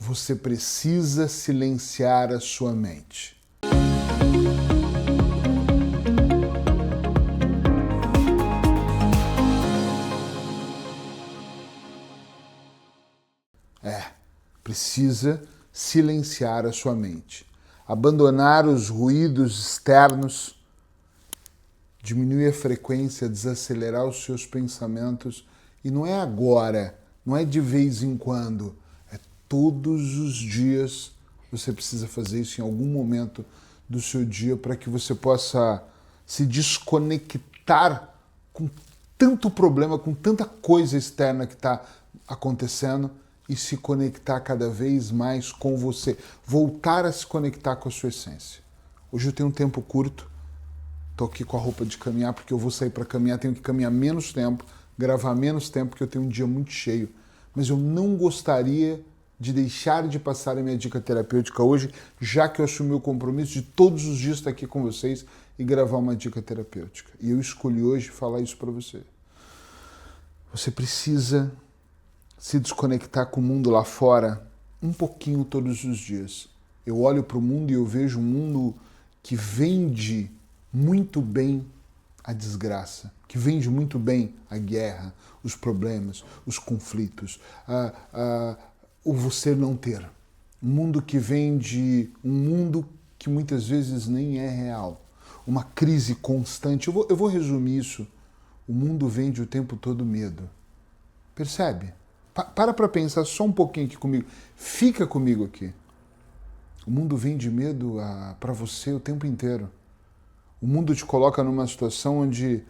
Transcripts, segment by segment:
Você precisa silenciar a sua mente. Precisa silenciar a sua mente. Abandonar os ruídos externos, diminuir a frequência, desacelerar os seus pensamentos. E não é agora, não é de vez em quando, é todos os dias. Você precisa fazer isso em algum momento do seu dia para que você possa se desconectar com tanto problema, com tanta coisa externa que está acontecendo e se conectar cada vez mais com você. Voltar a se conectar com a sua essência. Hoje eu tenho um tempo curto, estou aqui com a roupa de caminhar porque eu vou sair para caminhar, tenho que caminhar menos tempo, gravar menos tempo porque eu tenho um dia muito cheio. Mas eu não gostaria de deixar de passar a minha dica terapêutica hoje, já que eu assumi o compromisso de todos os dias estar aqui com vocês e gravar uma dica terapêutica. E eu escolhi hoje falar isso para você. Você precisa se desconectar com o mundo lá fora um pouquinho todos os dias. Eu olho para o mundo e eu vejo um mundo que vende muito bem a desgraça, que vende muito bem a guerra, os problemas, os conflitos, o você não ter. Um mundo que vende um mundo que muitas vezes nem é real. Uma crise constante. Eu vou resumir isso. O mundo vende o tempo todo medo. Percebe? Para pensar só um pouquinho aqui comigo. Fica comigo aqui. O mundo vende medo para você o tempo inteiro. O mundo te coloca numa situação onde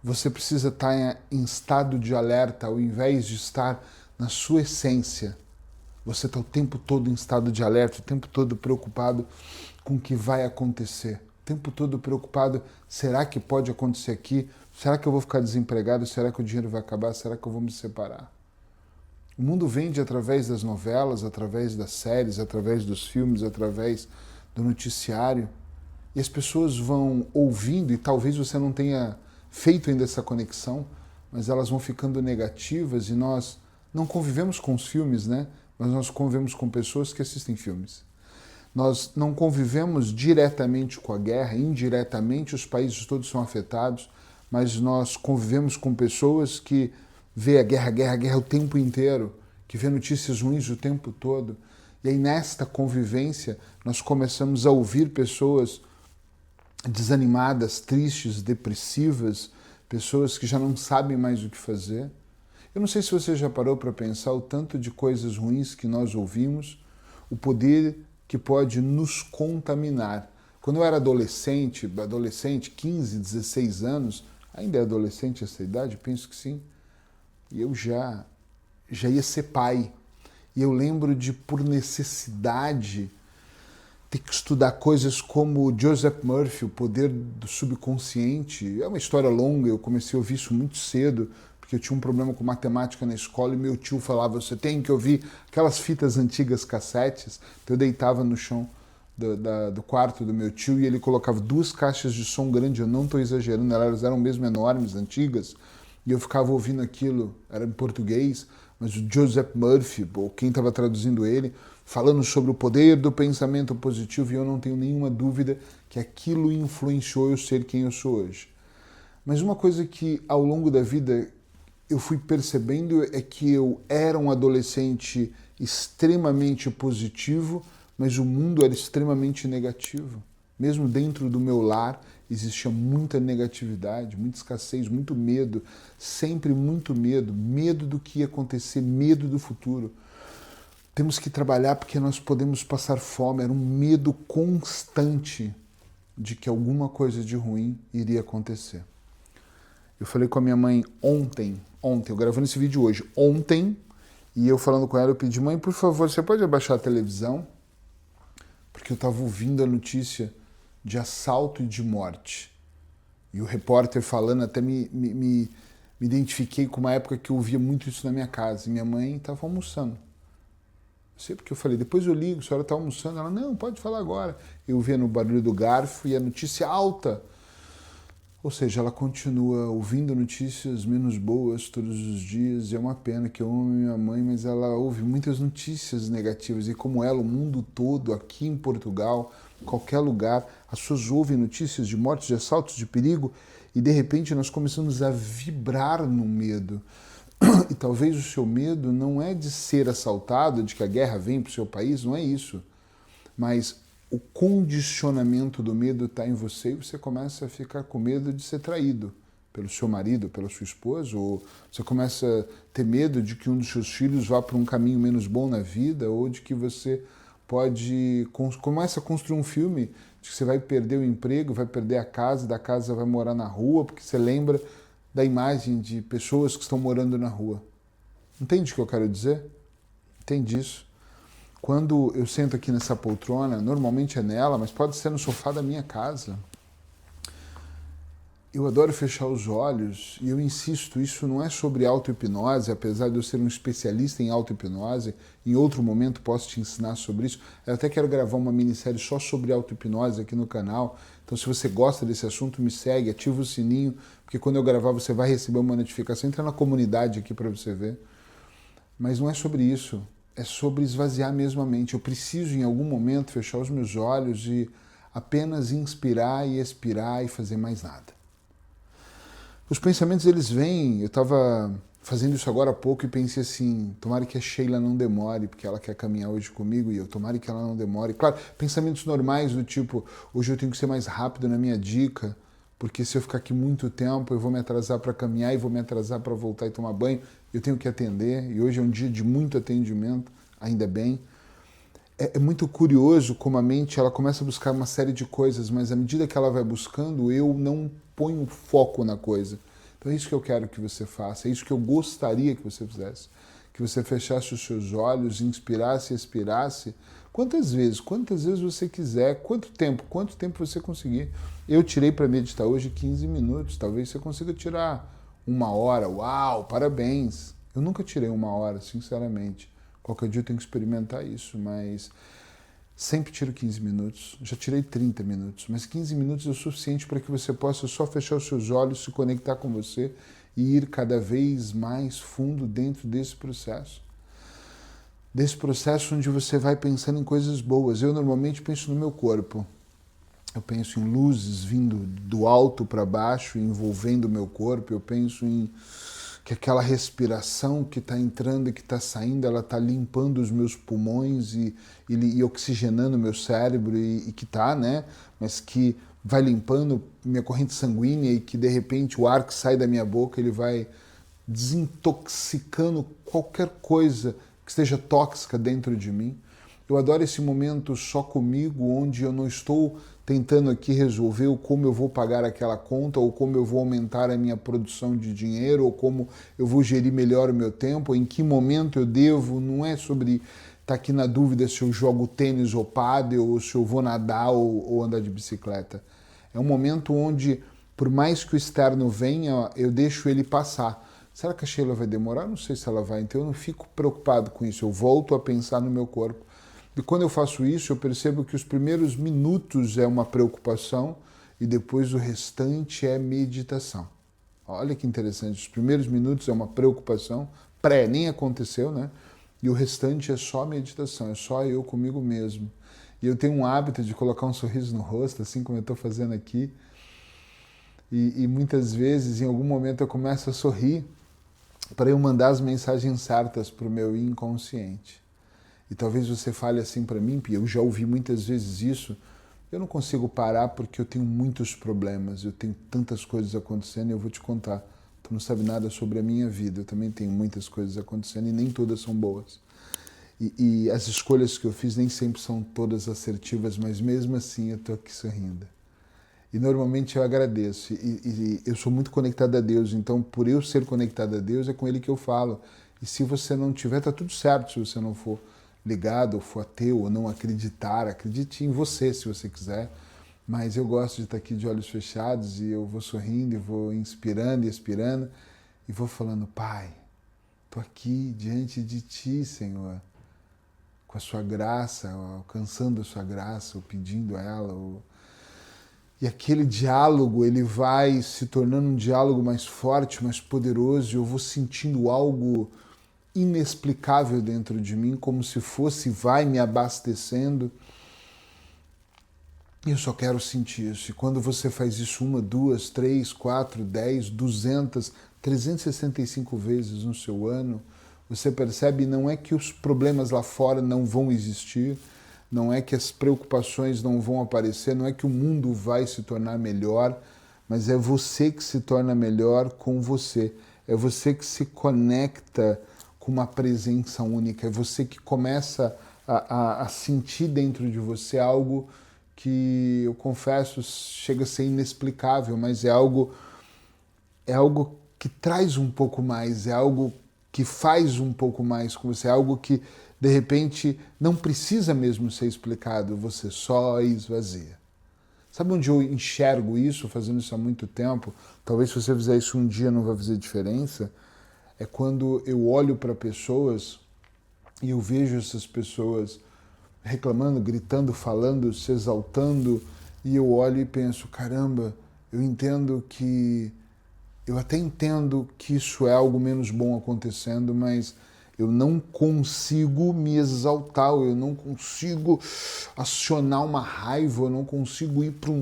você precisa estar em estado de alerta ao invés de estar na sua essência. Você está o tempo todo em estado de alerta, o tempo todo preocupado com o que vai acontecer. O tempo todo preocupado, será que pode acontecer aqui? Será que eu vou ficar desempregado? Será que o dinheiro vai acabar? Será que eu vou me separar? O mundo vende através das novelas, através das séries, através dos filmes, através do noticiário. E as pessoas vão ouvindo, e talvez você não tenha feito ainda essa conexão, mas elas vão ficando negativas e nós não convivemos com os filmes, né? Mas nós convivemos com pessoas que assistem filmes. Nós não convivemos diretamente com a guerra, indiretamente os países todos são afetados, mas nós convivemos com pessoas que vê a guerra o tempo inteiro, que vê notícias ruins o tempo todo. E aí nesta convivência nós começamos a ouvir pessoas desanimadas, tristes, depressivas, pessoas que já não sabem mais o que fazer. Eu não sei se você já parou para pensar o tanto de coisas ruins que nós ouvimos, o poder que pode nos contaminar. Quando eu era adolescente, 15, 16 anos, ainda é adolescente essa idade? Penso que sim. E eu já ia ser pai. E eu lembro de, por necessidade, ter que estudar coisas como Joseph Murphy, O Poder do Subconsciente. É uma história longa, eu comecei a ouvir isso muito cedo, porque eu tinha um problema com matemática na escola e meu tio falava, você tem que ouvir aquelas fitas antigas cassetes. Então eu deitava no chão do quarto do meu tio e ele colocava 2 caixas de som grande, eu não estou exagerando, elas eram mesmo enormes, antigas, e eu ficava ouvindo aquilo, era em português, mas o Joseph Murphy, ou quem estava traduzindo ele, falando sobre o poder do pensamento positivo, e eu não tenho nenhuma dúvida que aquilo influenciou eu ser quem eu sou hoje. Mas uma coisa que ao longo da vida eu fui percebendo é que eu era um adolescente extremamente positivo, mas o mundo era extremamente negativo. Mesmo dentro do meu lar existia muita negatividade, muita escassez, muito medo, sempre muito medo, medo do que ia acontecer, medo do futuro. Temos que trabalhar porque nós podemos passar fome, era um medo constante de que alguma coisa de ruim iria acontecer. Eu falei com a minha mãe ontem, eu gravando esse vídeo hoje, ontem, e eu falando com ela, eu pedi, mãe, por favor, você pode abaixar a televisão? Porque eu estava ouvindo a notícia de assalto e de morte. E o repórter falando, até me identifiquei com uma época que eu ouvia muito isso na minha casa. E minha mãe estava almoçando. Eu sei porque eu falei, depois eu ligo, a senhora está almoçando? Ela, não, pode falar agora. Eu via no barulho do garfo e a notícia alta. Ou seja, ela continua ouvindo notícias menos boas todos os dias, e é uma pena que eu amo minha mãe, mas ela ouve muitas notícias negativas, e como ela, o mundo todo, aqui em Portugal, qualquer lugar, as pessoas ouvem notícias de mortes, de assaltos, de perigo, e de repente nós começamos a vibrar no medo. E talvez o seu medo não é de ser assaltado, de que a guerra vem para o seu país, não é isso. Mas o condicionamento do medo está em você e você começa a ficar com medo de ser traído pelo seu marido, pela sua esposa, ou você começa a ter medo de que um dos seus filhos vá para um caminho menos bom na vida, ou de que você começa a construir um filme de que você vai perder o emprego, vai perder a casa, da casa vai morar na rua, porque você lembra da imagem de pessoas que estão morando na rua. Entende o que eu quero dizer? Entende isso? Quando eu sento aqui nessa poltrona, normalmente é nela, mas pode ser no sofá da minha casa. Eu adoro fechar os olhos e eu insisto, isso não é sobre auto-hipnose, apesar de eu ser um especialista em auto-hipnose, em outro momento posso te ensinar sobre isso. Eu até quero gravar uma minissérie só sobre auto-hipnose aqui no canal, então se você gosta desse assunto, me segue, ativa o sininho, porque quando eu gravar você vai receber uma notificação, entra na comunidade aqui para você ver. Mas não é sobre isso, é sobre esvaziar mesmo a mente. Eu preciso em algum momento fechar os meus olhos e apenas inspirar e expirar e fazer mais nada. Os pensamentos, eles vêm, eu estava fazendo isso agora há pouco e pensei assim, tomara que a Sheila não demore, porque ela quer caminhar hoje comigo, e eu, tomara que ela não demore. Claro, pensamentos normais do tipo, hoje eu tenho que ser mais rápido na minha dica, porque se eu ficar aqui muito tempo, eu vou me atrasar para caminhar e vou me atrasar para voltar e tomar banho, eu tenho que atender, e hoje é um dia de muito atendimento, ainda bem. É muito curioso como a mente ela começa a buscar uma série de coisas, mas à medida que ela vai buscando, eu não ponho foco na coisa. Então é isso que eu quero que você faça, é isso que eu gostaria que você fizesse. Que você fechasse os seus olhos, inspirasse e expirasse. Quantas vezes você quiser, quanto tempo você conseguir. Eu tirei para meditar hoje 15 minutos, talvez você consiga tirar 1 hora. Uau, parabéns! Eu nunca tirei 1 hora, sinceramente. Qualquer dia eu tenho que experimentar isso, mas sempre tiro 15 minutos. Já tirei 30 minutos, mas 15 minutos é o suficiente para que você possa só fechar os seus olhos, se conectar com você e ir cada vez mais fundo dentro desse processo. Desse processo onde você vai pensando em coisas boas. Eu normalmente penso no meu corpo. Eu penso em luzes vindo do alto para baixo, envolvendo o meu corpo. Eu penso em que aquela respiração que está entrando e que está saindo, ela está limpando os meus pulmões e oxigenando o meu cérebro e que está, né? Mas que vai limpando minha corrente sanguínea e que de repente o ar que sai da minha boca ele vai desintoxicando qualquer coisa que esteja tóxica dentro de mim. Eu adoro esse momento só comigo, onde eu não estou tentando aqui resolver o como eu vou pagar aquela conta, ou como eu vou aumentar a minha produção de dinheiro, ou como eu vou gerir melhor o meu tempo, ou em que momento eu devo, não é sobre estar aqui na dúvida se eu jogo tênis ou pádel, ou se eu vou nadar ou andar de bicicleta. É um momento onde, por mais que o externo venha, eu deixo ele passar. Será que a Sheila vai demorar? Não sei se ela vai, então eu não fico preocupado com isso, eu volto a pensar no meu corpo. E quando eu faço isso, eu percebo que os primeiros minutos é uma preocupação e depois o restante é meditação. Olha que interessante, os primeiros minutos é uma preocupação, nem aconteceu, né? E o restante é só meditação, é só eu comigo mesmo. E eu tenho um hábito de colocar um sorriso no rosto, assim como eu estou fazendo aqui. E muitas vezes, em algum momento, eu começo a sorrir para eu mandar as mensagens certas para o meu inconsciente. E talvez você fale assim para mim, Pia, eu já ouvi muitas vezes isso, eu não consigo parar porque eu tenho muitos problemas, eu tenho tantas coisas acontecendo e eu vou te contar. Tu não sabe nada sobre a minha vida, eu também tenho muitas coisas acontecendo e nem todas são boas. E as escolhas que eu fiz nem sempre são todas assertivas, mas mesmo assim eu estou aqui sorrindo. E normalmente eu agradeço. E eu sou muito conectado a Deus, então por eu ser conectado a Deus é com Ele que eu falo. E se você não tiver, tá tudo certo se você não for ligado, ou for ateu, ou não acreditar. Acredite em você se você quiser. Mas eu gosto de estar aqui de olhos fechados e eu vou sorrindo e vou inspirando e expirando e vou falando, Pai, estou aqui diante de Ti, Senhor, com a Sua graça, alcançando a Sua graça, ou pedindo a ela, ou E aquele diálogo, ele vai se tornando um diálogo mais forte, mais poderoso, e eu vou sentindo algo inexplicável dentro de mim, como se fosse, vai me abastecendo. E eu só quero sentir isso. E quando você faz isso 1, 2, 3, 4, 10, 200, 365 vezes no seu ano, você percebe, não é que os problemas lá fora não vão existir, não é que as preocupações não vão aparecer, não é que o mundo vai se tornar melhor, mas é você que se torna melhor com você. É você que se conecta com uma presença única. É você que começa a sentir dentro de você algo que, eu confesso, chega a ser inexplicável, mas é algo que traz um pouco mais, é algo que faz um pouco mais com você, é algo que, de repente, não precisa mesmo ser explicado, você só esvazia. Sabe onde eu enxergo isso, fazendo isso há muito tempo? Talvez se você fizer isso um dia não vai fazer diferença. É quando eu olho para pessoas e eu vejo essas pessoas reclamando, gritando, falando, se exaltando, e eu olho e penso, caramba, eu até entendo que isso é algo menos bom acontecendo, mas eu não consigo me exaltar, eu não consigo acionar uma raiva, eu não consigo ir para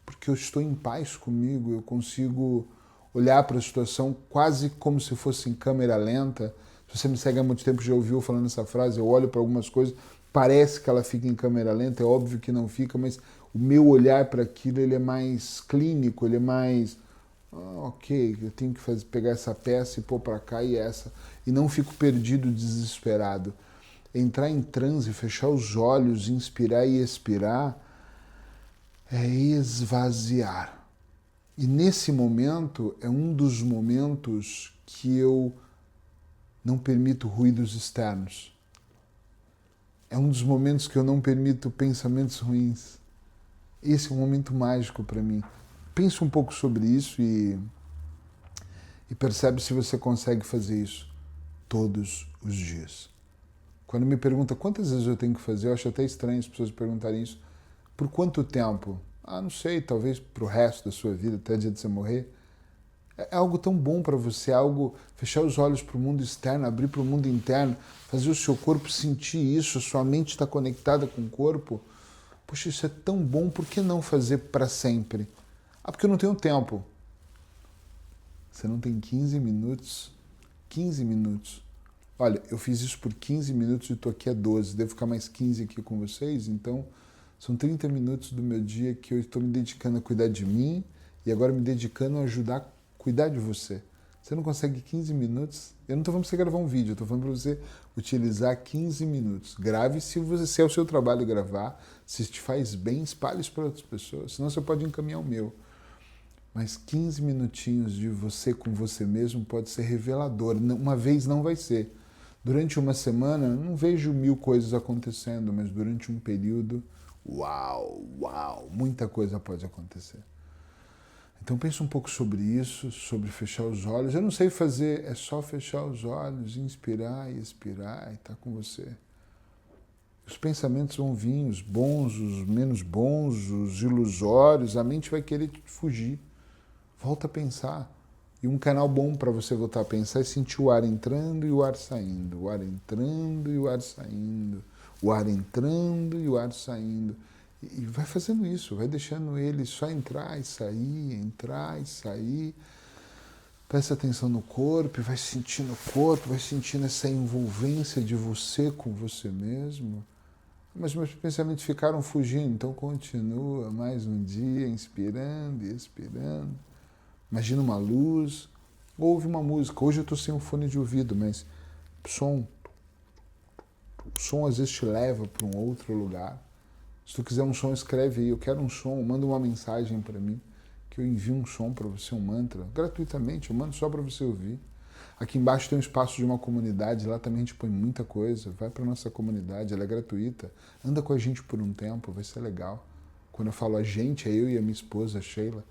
porque eu estou em paz comigo, eu consigo olhar para a situação quase como se fosse em câmera lenta. Se você me segue há muito tempo, já ouviu falando essa frase, eu olho para algumas coisas, parece que ela fica em câmera lenta, é óbvio que não fica, mas o meu olhar para aquilo, ele é mais clínico, ele é mais ok, eu tenho que pegar essa peça e pôr para cá e essa. E não fico perdido, desesperado. Entrar em transe, fechar os olhos, inspirar e expirar, é esvaziar. E nesse momento, é um dos momentos que eu não permito ruídos externos. É um dos momentos que eu não permito pensamentos ruins. Esse é um momento mágico para mim. Pensa um pouco sobre isso e percebe se você consegue fazer isso todos os dias. Quando me pergunta quantas vezes eu tenho que fazer, eu acho até estranho as pessoas perguntarem isso. Por quanto tempo? Não sei, talvez para o resto da sua vida, até o dia de você morrer. É algo tão bom para você, algo, fechar os olhos para o mundo externo, abrir para o mundo interno, fazer o seu corpo sentir isso, a sua mente está conectada com o corpo. Poxa, isso é tão bom, por que não fazer para sempre? Porque eu não tenho tempo. Você não tem 15 minutos? 15 minutos. Olha, eu fiz isso por 15 minutos e estou aqui há 12. Devo ficar mais 15 aqui com vocês, então são 30 minutos do meu dia que eu estou me dedicando a cuidar de mim e agora me dedicando a ajudar a cuidar de você. Você não consegue 15 minutos? Eu não estou falando para você gravar um vídeo, eu estou falando para você utilizar 15 minutos. Grave se é o seu trabalho gravar, se te faz bem, espalhe isso para outras pessoas, senão você pode encaminhar o meu. Mas 15 minutinhos de você com você mesmo pode ser revelador. Uma vez não vai ser. Durante uma semana, não vejo 1000 coisas acontecendo, mas durante um período, uau, muita coisa pode acontecer. Então pensa um pouco sobre isso, sobre fechar os olhos. Eu não sei fazer, é só fechar os olhos, inspirar e expirar e estar com você. Os pensamentos vão vir, os bons, os menos bons, os ilusórios, a mente vai querer fugir. Volta a pensar. E um canal bom para você voltar a pensar é sentir o ar entrando e o ar saindo, o ar entrando e o ar saindo, o ar entrando e o ar saindo. E vai fazendo isso, vai deixando ele só entrar e sair. Presta atenção no corpo, vai sentindo o corpo, vai sentindo essa envolvência de você com você mesmo. Mas meus pensamentos ficaram fugindo, então continua mais um dia, inspirando e expirando. Imagina uma luz, ouve uma música. Hoje eu estou sem um fone de ouvido, mas o som às vezes te leva para um outro lugar. Se tu quiser um som, escreve aí, eu quero um som, manda uma mensagem para mim, que eu envio um som para você, um mantra, gratuitamente, eu mando só para você ouvir. Aqui embaixo tem um espaço de uma comunidade, lá também a gente põe muita coisa, vai para nossa comunidade, ela é gratuita, anda com a gente por um tempo, vai ser legal. Quando eu falo a gente, é eu e a minha esposa, a Sheila,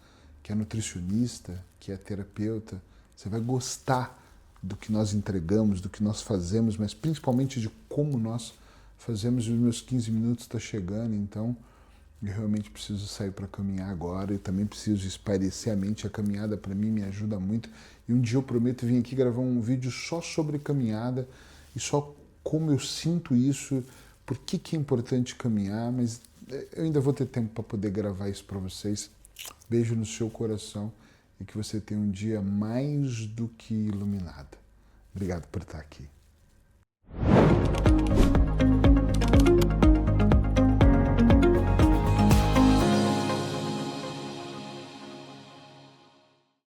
que é nutricionista, que é terapeuta. Você vai gostar do que nós entregamos, do que nós fazemos, mas principalmente de como nós fazemos. Os meus 15 minutos estão chegando, então Eu realmente preciso sair para caminhar agora e também preciso espairecer a mente. A caminhada para mim me ajuda muito. E um dia eu prometo vir aqui gravar um vídeo só sobre caminhada e só como eu sinto isso, por que é importante caminhar, mas eu ainda vou ter tempo para poder gravar isso para vocês. Beijo no seu coração e que você tenha um dia mais do que iluminado. Obrigado por estar aqui.